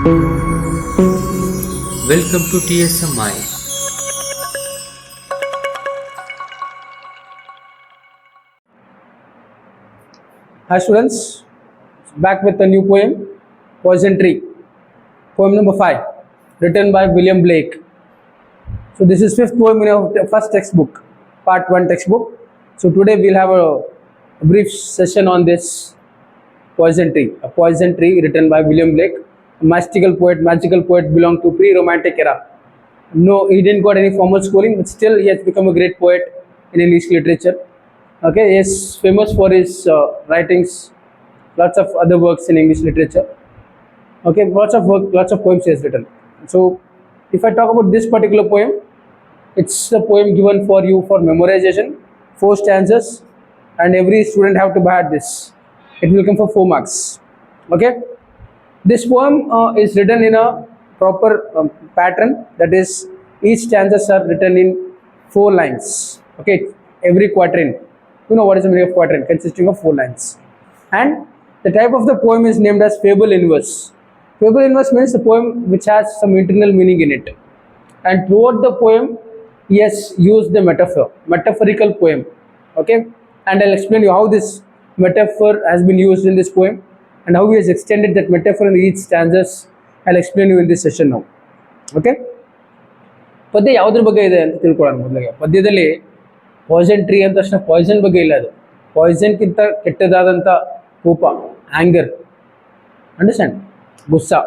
Welcome to TSMI. Hi students, back with a new poem, Poison Tree. Poem number 5, written by William Blake. So this is fifth poem in our first textbook, part 1 textbook. So today we'll have a brief session on this Poison Tree. A poison tree written by William Blake, a magical poet belonged to pre-romantic era. No, he didn't got any formal schooling, but still he has become a great poet in English literature. Okay, he is famous for his writings, lots of other works in English literature. Okay, lots of poems he has written. So, if I talk about this particular poem, it's a poem given for you for memorization, 4 stanzas, and every student have to buy this. It will come for 4 marks. Okay, this poem is written in a proper pattern, that is, each stanzas are written in 4 lines. Okay, every quatrain. You know what is the meaning of quatrain? Consisting of 4 lines. And the type of the poem is named as fable inverse. Fable inverse means the poem which has some internal meaning in it. And throughout the poem, he has used the metaphorical poem. Okay, and I'll explain you how this metaphor has been used in this poem and how he has extended that metaphor in each stanzas. I'll explain you in this session now. Okay, ಪದ್ಯ ಯಾವುದ್ರ ಬಗ್ಗೆ ಇದೆ ಅಂತ ತಿಳ್ಕೊಳ್ಳೋಣ. ಮೊದಲಿಗೆ ಪದ್ಯದಲ್ಲಿ Poisson tree ಅಂತ ತಕ್ಷಣ ಪಾಯ್ಸನ್ ಬಗ್ಗೆ ಇಲ್ಲ, ಅದು ಪಾಯ್ಸನ್ಗಿಂತ ಕೆಟ್ಟದಾದಂಥ ಕೋಪ, ಆ್ಯಂಗರ್, ಅಂಡರ್ಸ್ಟ್ಯಾಂಡ್, ಗುಸ್ಸಾ,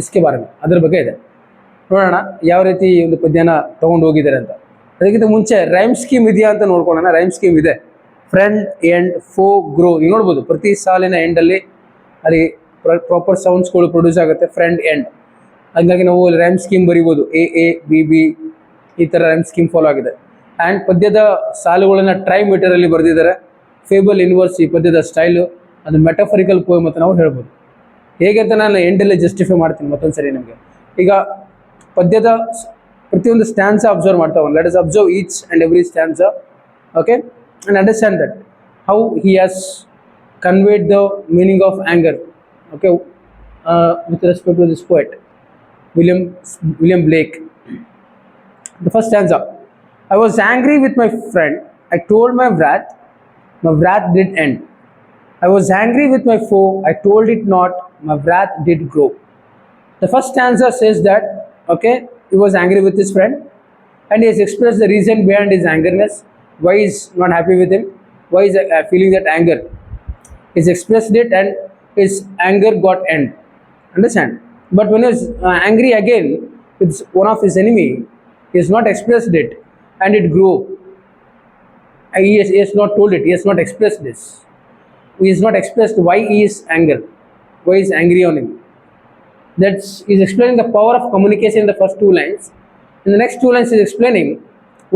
ಇಸ್ಕೆ ಬಾರೆ ಅದ್ರ ಬಗ್ಗೆ ಇದೆ. ನೋಡೋಣ ಯಾವ ರೀತಿ ಈ ಒಂದು ಪದ್ಯನ ತೊಗೊಂಡು ಹೋಗಿದ್ದಾರೆ ಅಂತ. ಅದಕ್ಕಿಂತ ಮುಂಚೆ ರೈಮ್ ಸ್ಕೀಮ್ ಇದೆಯಾ ಅಂತ ನೋಡ್ಕೊಳ್ಳೋಣ. ರೈಮ್ ಸ್ಕೀಮ್ ಇದೆ. ಫ್ರೆಂಡ್, ಎಂಡ್, ಫೋ, ಗ್ರೋ. ನೀವು ನೋಡ್ಬೋದು ಪ್ರತಿ ಸಾಲಿನ ಎಂಡಲ್ಲಿ ಅಲ್ಲಿ ಪ್ರಾಪರ್ ಸೌಂಡ್ಸ್ಗಳು ಪ್ರೊಡ್ಯೂಸ್ ಆಗುತ್ತೆ, ಫ್ರೆಂಡ್, ಎಂಡ್. ಹಾಗಾಗಿ ನಾವು ರೈಮ್ ಸ್ಕೀಮ್ ಬರಿಬೋದು, ಎ ಬಿ ಬಿ, ಈ ಥರ ರೈಮ್ ಸ್ಕೀಮ್ ಫಾಲೋ ಆಗಿದೆ. ಆ್ಯಂಡ್ ಪದ್ಯದ ಸಾಲುಗಳನ್ನು ಟ್ರೈ ಮೀಟರಲ್ಲಿ ಬರೆದಿದ್ದಾರೆ. ಫೇಬಲ್ ಇನ್ವರ್ಸ್ ಈ ಪದ್ಯದ ಸ್ಟೈಲು, ಅದು ಮೆಟಫರಿಕಲ್ ಪೋಯಮ್ ಅಂತ ನಾವು ಹೇಳ್ಬೋದು. ಹೇಗೆ ಅಂತ ನಾನು ಎಂಡಲ್ಲಿ ಜಸ್ಟಿಫೈ ಮಾಡ್ತೀನಿ ಮತ್ತೊಂದು ಸರಿ ನಿಮಗೆ. ಈಗ ಪದ್ಯದ ಪ್ರತಿಯೊಂದು ಸ್ಟ್ಯಾನ್ಸಾ ಅಬ್ಸರ್ವ್ ಮಾಡ್ತಾ ಹೋಗೋಣ. Let us observe each and every stanza. Okay, and understand that how he has conveyed the meaning of anger. Okay, with respect to this poet, William Blake. The first stanza. I was angry with my friend. I told my wrath did end. I was angry with my foe. I told it not. My wrath did grow. The first stanza says that, okay, he was angry with his friend, and he has expressed the reason behind his angerness. Why he is not happy with him? Why is feeling that anger? He's expressed it, and his anger got end. Understand? But when he was angry again with one of his enemy, he has not expressed it, and it grew. He has not told it. He has not expressed this. He has not expressed why he is angry. Why he is angry on him. He's explaining the power of communication in the first 2 lines. In the next 2 lines, he's explaining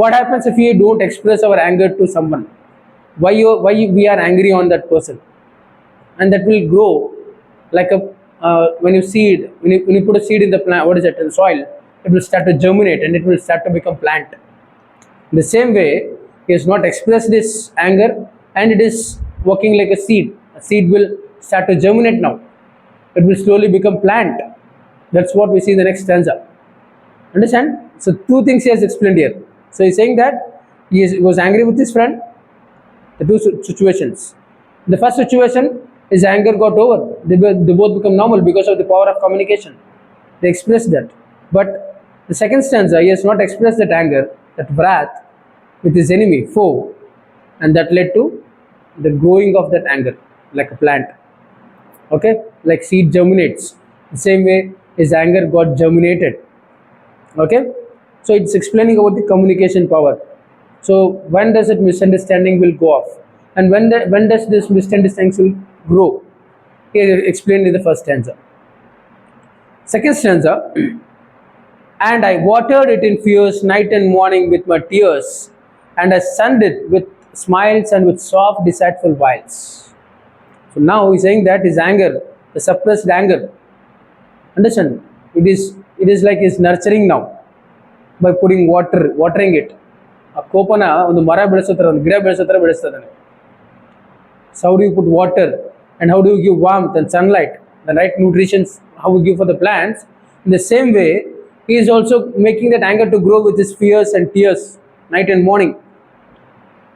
what happens if we don't express our anger to someone. Why we are angry on that person. And that will grow like a when you put a seed in the plant, what is it, in the soil, it will start to germinate and it will start to become plant. In the same way, he has not expressed this anger, and it is working like a seed. A seed will start to germinate now. It will slowly become plant. That's what we see in the next stanza. Understand? So 2 things he has explained here. So he's saying that he was angry with his friend. The 2 situations. In the first situation, his anger got over. They both become normal because of the power of communication. They expressed that. But the second stanza, he has not expressed that anger, that wrath with his enemy, foe, and that led to the growing of that anger like a plant. Okay, like seed germinates. The same way his anger got germinated. Okay, so it's explaining about the communication power. So when does it misunderstanding will go off, and when does this misunderstanding will grow? Here explained in the first stanza. Second stanza. And I watered it in fierce night and morning with my tears, and I sunned it with smiles and with soft deceitful wiles. So now he's saying that his anger, the suppressed anger, understand, it is like he's nurturing now by putting watering it. ಆ ಕೋಪನ ಒಂದು ಮರ ಬೆಳೆಸೋ ಥರ, ಒಂದು ಗಿಡ ಬೆಳೆಸೋ ಥರ ಬೆಳೆಸ್ತಾ ಇದ್ದಾನೆ. So how do you put water, and how do you give warmth and sunlight, the right nutritions how we give for the plants, in the same way, he is also making that anger to grow with his fears and tears, night and morning,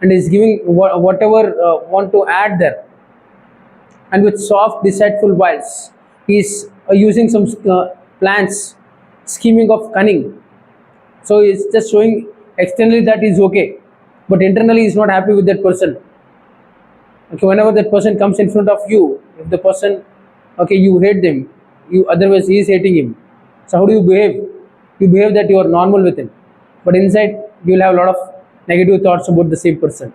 and is giving whatever want to add there, and with soft, deceitful wiles, he is using some plans, scheming of cunning. So he's just showing externally that he's okay, but internally he's not happy with that person. Okay, whenever that person comes in front of you, if the person, okay, you hate them, you otherwise he is hating him. So how do you behave? You behave that you are normal with him, but inside you will have a lot of negative thoughts about the same person.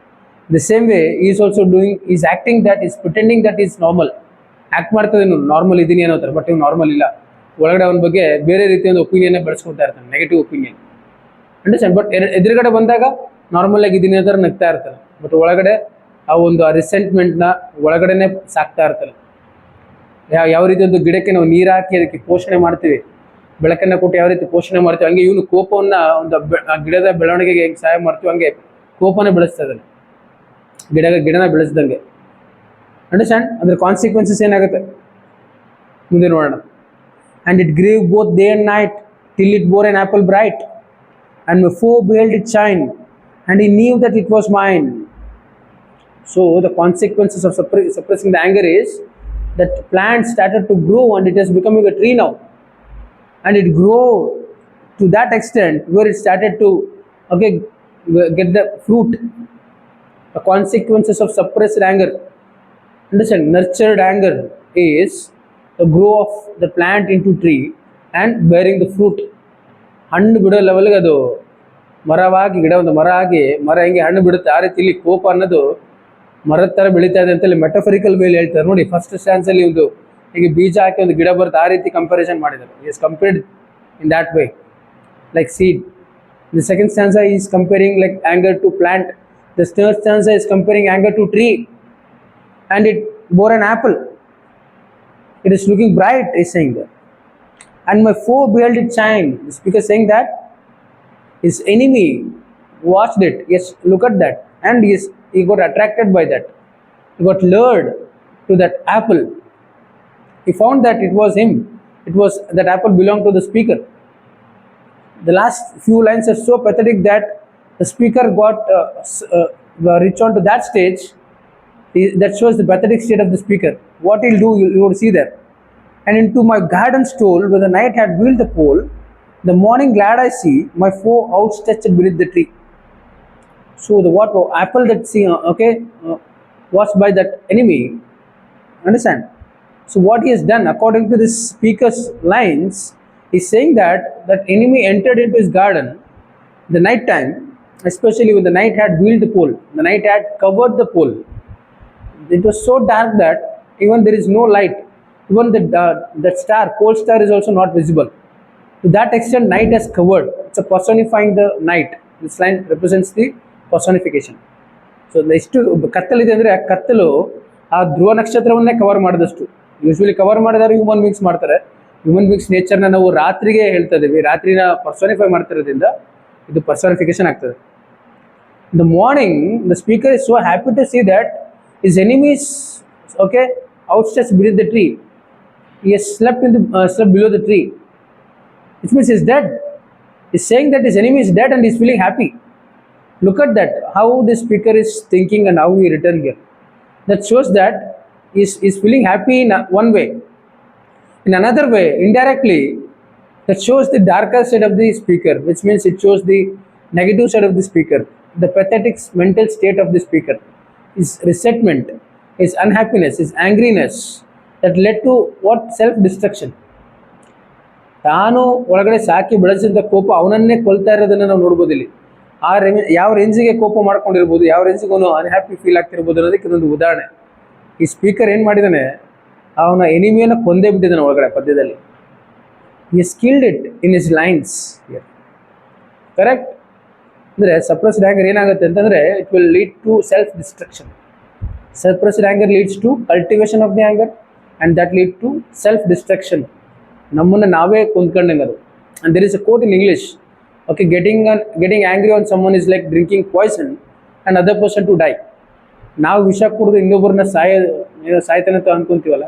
The same way he is also doing, is acting that is pretending that is normal. Act ಮಾಡ್ತದೆ ನೀವು normal ಇದ್ದೀನಿ ಅನ್ನೋ ಥರ, but ಇವ್ನು normal ಇಲ್ಲ. ಒಳಗಡೆ ಅವನ ಬಗ್ಗೆ ಬೇರೆ ರೀತಿಯ ಒಂದು ಒಪಿನಿಯನ್ನೇ ಬೆಳೆಸ್ಕೊಳ್ತಾ ಇರ್ತಾನೆ, ನೆಗೆಟಿವ್ ಒಪಿನಿಯನ್. ಅಂಡರ್ಸ್ಟ್ಯಾಂಡ್? ಬಟ್ ಎದುರುಗಡೆ ಬಂದಾಗ ನಾರ್ಮಲ್ ಆಗಿದ್ದೀನಿ ಅಂತ ನಗ್ತಾ ಇರ್ತಾನೆ, ಬಟ್ ಒಳಗಡೆ ಆ ಒಂದು ರಿಸೆಂಟ್ಮೆಂಟ್ನ ಒಳಗಡೆನೆ ಸಾಕ್ತಾ ಇರ್ತಾನೆ. ಯಾವ ರೀತಿ ಒಂದು ಗಿಡಕ್ಕೆ ನಾವು ನೀರು ಹಾಕಿ ಅದಕ್ಕೆ ಪೋಷಣೆ ಮಾಡ್ತೀವಿ, ಬೆಳಕನ್ನು ಕೊಟ್ಟು ಯಾವ ರೀತಿ ಪೋಷಣೆ ಮಾಡ್ತೀವಿ, ಹಂಗೆ ಇವನು ಕೋಪವನ್ನು ಒಂದು ಗಿಡದ ಬೆಳವಣಿಗೆಗೆ ಹೆಂಗೆ ಸಹಾಯ ಮಾಡ್ತೀವಿ, ಹಂಗೆ ಕೋಪನೇ ಬೆಳೆಸ್ತಾ ಇದ್ದಾನೆ, ಗಿಡನ ಬೆಳೆಸ್ದಂಗೆ. ಅಂಡರ್ಸ್ಟ್ಯಾಂಡ್? ಅದ್ರ ಕಾನ್ಸಿಕ್ವೆನ್ಸಸ್ ಏನಾಗುತ್ತೆ ಮುಂದೆ ನೋಡೋಣ. And it grave both day and night till it bore N apple bright and my foe beheld it shine, and he knew that it was mine. So the consequences of suppressing the anger is that plant started to grow and it is becoming a tree now, and it grew to that extent where it started to, okay, get the fruit. The consequences of suppressed anger, understand, nurtured anger is the grow of the plant into tree and bearing the fruit. ಹಣ್ಣು ಬಿಡೋ ಲೆವೆಲ್ಗೆ ಅದು ಮರವಾಗಿ, ಗಿಡ ಒಂದು ಮರ ಆಗಿ, ಮರ ಹೆಂಗೆ ಹಣ್ಣು ಬಿಡುತ್ತೆ ಆ ರೀತಿ ಇಲ್ಲಿ ಕೋಪ ಅನ್ನೋದು ಮರದ ಥರ ಬೆಳೀತಾ ಇದೆ ಅಂತೇಳಿ ಮೆಟಫರಿಕಲ್ ವೇಲಿ ಹೇಳ್ತಾರೆ ನೋಡಿ. ಫಸ್ಟ್ ಸ್ಟ್ಯಾನ್ಸಲ್ಲಿ ಒಂದು ಹೀಗೆ ಬೀಜ ಹಾಕಿ ಒಂದು ಗಿಡ ಬರುತ್ತೆ, ಆ ರೀತಿ ಕಂಪ್ಯಾರಿಸನ್ ಮಾಡಿದ್ದಾರೆ. Is compared in that way like seed. The second stanza is comparing like anger to plant. The third stanza is comparing anger to tree, and it bore an apple. It is looking bright, is saying that. And my foe beheld it shine. The speaker saying that his enemy watched it. Yes, look at that. And yes, he got attracted by that. He got lured to that apple. He found that it was him. It was that apple belonged to the speaker. The last few lines are so pathetic that the speaker got reached on to that stage. That shows the pathetic state of the speaker. What he'll do, you will see there. And into my garden stole, where the night had wheeled the pole, the morning glad I see my foe outstretched beneath the tree. So the what apple that was by that enemy, understand? So what he has done, according to this speaker's lines, he's saying that that enemy entered into his garden the night time, especially when the night had wheeled the pole, the night had covered the pole. It was so dark that even there is no light, even that star, pole star, is also not visible. To that extent night has covered. It's a personifying the night. This line represents the personification. So ಎಷ್ಟು ಕತ್ತಲಿದೆ ಅಂದರೆ ಆ ಕತ್ತಲು ಆ ಧ್ರುವ ನಕ್ಷತ್ರವನ್ನೇ cover ಮಾಡಿದಷ್ಟು. Usually cover ಮಾಡಿದಾರೆ human beings ಮಾಡ್ತಾರೆ. Human beings ನೇಚರ್ನ ನಾವು ರಾತ್ರಿಗೆ ಹೇಳ್ತಾ ಇದ್ದೀವಿ, ರಾತ್ರಿನ ಪರ್ಸೋನಿಫೈ ಮಾಡ್ತಿರೋದ್ರಿಂದ ಇದು ಪರ್ಸೋನಿಫಿಕೇಶನ್ ಆಗ್ತದೆ. In the morning the speaker is so happy to see that his enemy is outstretched beneath the tree. He has slept below the tree, which means he's dead. He's saying that his enemy is dead and he's feeling happy. Look at that, how the speaker is thinking and how he written here. That shows that he's feeling happy in one way. In another way, indirectly, that shows the darker side of the speaker, which means it shows the negative side of the speaker, the pathetic mental state of the speaker, his resentment, his unhappiness, his angriness, that led to what? Self-destruction. ತಾನು ಒಳಗಡೆ ಸಾಕಿ ಬೆಳೆಸಿದ ಕೋಪ ಅವನನ್ನೇ ಕೊಲ್ತಾ ಇರೋದನ್ನು ನಾವು ನೋಡ್ಬೋದು ಇಲ್ಲಿ. ಯಾವ ರೇಂಜಿಗೆ ಕೋಪ ಮಾಡ್ಕೊಂಡಿರ್ಬೋದು, ಯಾವ ರೇಂಜಿಗೆ ಅವನು ಅನ್ಹ್ಯಾಪಿ ಫೀಲ್ ಆಗ್ತಿರ್ಬೋದು ಅನ್ನೋದಕ್ಕೆ ಇದೊಂದು ಉದಾಹರಣೆ. ಈ ಸ್ಪೀಕರ್ ಏನು ಮಾಡಿದ್ದಾನೆ, ಅವನ ಎನಿಮಿಯನ್ನು ಕೊಂದೇ ಬಿಟ್ಟಿದ್ದಾನೆ ಒಳಗಡೆ ಪದ್ಯದಲ್ಲಿ. he skilled it in his lines here. Correct? ಅಂದರೆ ಸಪ್ರೆಸ್ಡ್ ಆ್ಯಂಗರ್ ಏನಾಗುತ್ತೆ ಅಂತಂದರೆ it will lead to self destruction. Suppressed anger leads to cultivation of the anger and that lead to self destruction. ನಮ್ಮನ್ನು ನಾವೇ ಕೊಂದ್ಕೊಂಡಂಗೆ ಅದು. And there is a quote in English, okay, getting angry on someone is like drinking poison and other person to die. ನಾವು ವಿಷ ಕುಡಿದು ಇನ್ನೊಬ್ಬರನ್ನ ಸಾಯ್ತಾನಂತ ಅಂದ್ಕೊತೀವಲ್ಲ,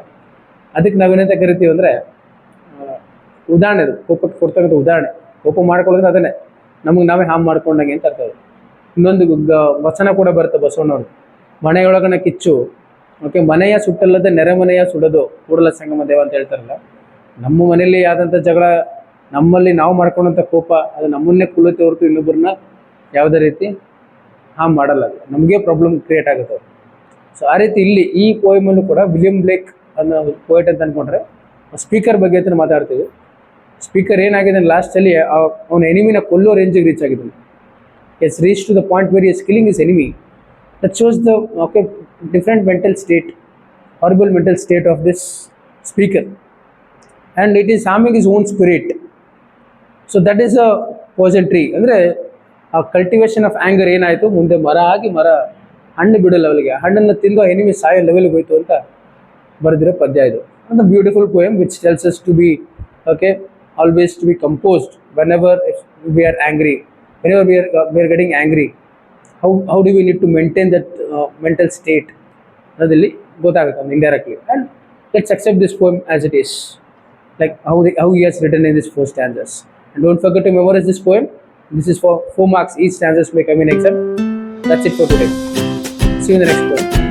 ಅದಕ್ಕೆ ನಾವೇನಂತ ಕರಿತೀವಿ ಅಂದರೆ ಉದಾಹರಣೆ ಅದು, ಕೋಪಕ್ಕೆ ಕೊಡ್ತಕ್ಕಂಥ ಉದಾಹರಣೆ. ಕೋಪ ಮಾಡ್ಕೊಳ್ಳೋದ್ರೆ ಅದನ್ನೇ ನಮಗೆ ನಾವೇ ಹಾಮ್ ಮಾಡ್ಕೊಂಡಂಗೆ ಅಂತ ಅರ್ಥ ಅದು. ಇನ್ನೊಂದು ವಚನ ಕೂಡ ಬರುತ್ತೆ ಬಸವಣ್ಣವ್ರು, ಮನೆಯೊಳಗನ ಕಿಚ್ಚು, ಓಕೆ, ಮನೆಯ ಸುಟ್ಟಲ್ಲದೆ ನೆರೆಮನೆಯ ಸುಡೋದು ಕೂಡಲ ಸಂಗಮ ದೇವ ಅಂತ ಹೇಳ್ತಾರಲ್ಲ. ನಮ್ಮ ಮನೆಯಲ್ಲಿ ಆದಂಥ ಜಗಳ, ನಮ್ಮಲ್ಲಿ ನಾವು ಮಾಡ್ಕೊಂಡಂಥ ಕೋಪ, ಅದು ನಮ್ಮನ್ನೇ ಕುಲತೆ ಹೊರತು ಇನ್ನೊಬ್ಬರನ್ನ ಯಾವುದೇ ರೀತಿ ಹಾಮ್ ಮಾಡಲ್ಲ, ಅದು ನಮಗೆ ಪ್ರಾಬ್ಲಮ್ ಕ್ರಿಯೇಟ್ ಆಗುತ್ತೆ. ಸೊ ಆ ರೀತಿ ಇಲ್ಲಿ ಈ ಪೋಯಮಲ್ಲೂ ಕೂಡ ವಿಲಿಯಂ ಬ್ಲೇಕ್ ಅನ್ನೋ ಪೋಯಟ್ ಅಂತ ಅಂದ್ಕೊಂಡ್ರೆ ಸ್ಪೀಕರ್ ಬಗ್ಗೆ ಅಂತ ಮಾತಾಡ್ತೀವಿ. ಸ್ಪೀಕರ್ ಏನಾಗಿದೆ ಲಾಸ್ಟಲ್ಲಿ ಅವನ ಎನಿಮಿನ ಕೊಲ್ಲೋ ರೇಂಜಿಗೆ ರೀಚ್ ಆಗಿದ್ದಾನೆ. As reach to the point where is killing is enemy. That shows the different mental state, horrible mental state of this speaker, and it is harming his own spirit. So that is a poisonry. ಅಂದರೆ ಆ cultivation of anger ಏನಾಯಿತು, ಮುಂದೆ ಮರ ಆಗಿ ಮರ ಹಣ್ಣು ಬಿಡೋ ಲೆವೆಲ್ಗೆ, ಹಣ್ಣನ್ನು ತಿಂದು ಎನಿಮಿ ಸಾಯೋ ಲೆವೆಲ್ಗೆ ಹೋಯ್ತು ಅಂತ ಬರೆದಿರೋ ಪದ್ಯ ಇದು. ಒಂದು beautiful poem which tells us to be always to be composed whenever we are angry, whenever we are getting angry. How do we need to maintain that mental state ಅನ್ನೋದಲ್ಲಿ ಗೊತ್ತಾಗುತ್ತೆ indirectly. And let's accept this poem as it is, like how he has written in these 4 stanzas. And don't forget to memorize this poem. This is for 4 marks each stanzas may come in exam. That's it for today. See you in the next poem.